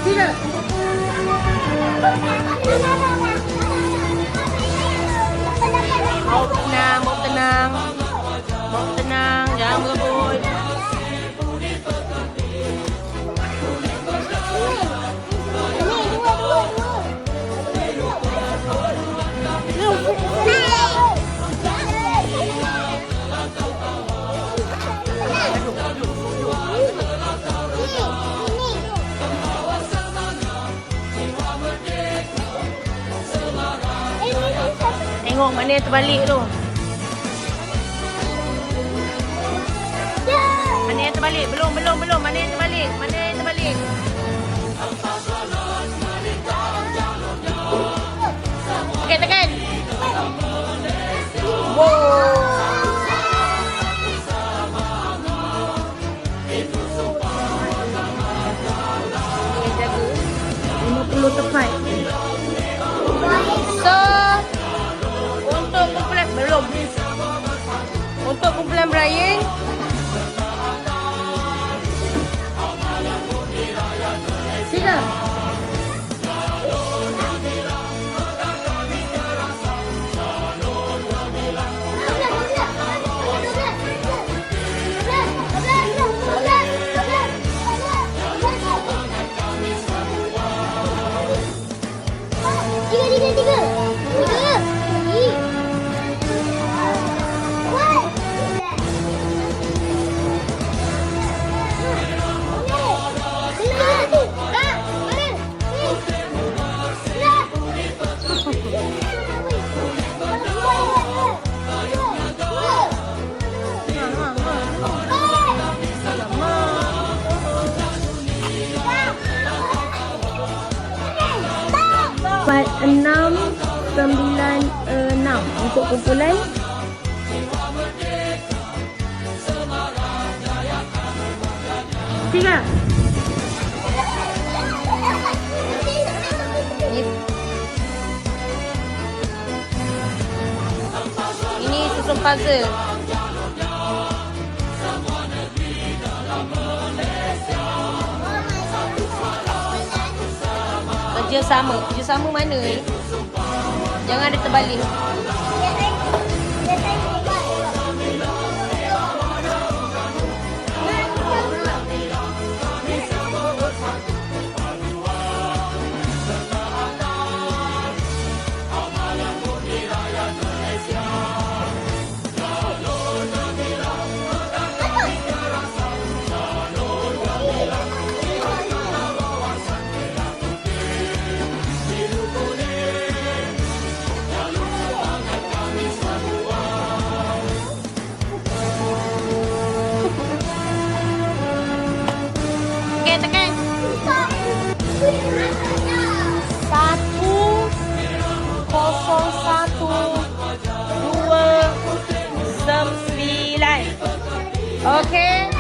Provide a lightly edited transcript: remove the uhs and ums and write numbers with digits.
Tidak. Mau tenang, mau tenang. Mau tenang, jangan berebut. Tengok mana yang terbalik tu. Mana yang terbalik? Belum. Mana yang terbalik? Mana yang terbalik? Okey, tekan. Wow. Dia jaga 50 tepat. So, untuk kumpulan belum. Untuk kumpulan Brian, sila. Tiga. Empat, 6, 9, 6 untuk kumpulan. Tiga. Ini susun puzzle. Kerja sama mana ni? Jangan ada terbalik. Tekan. 10129. Okey.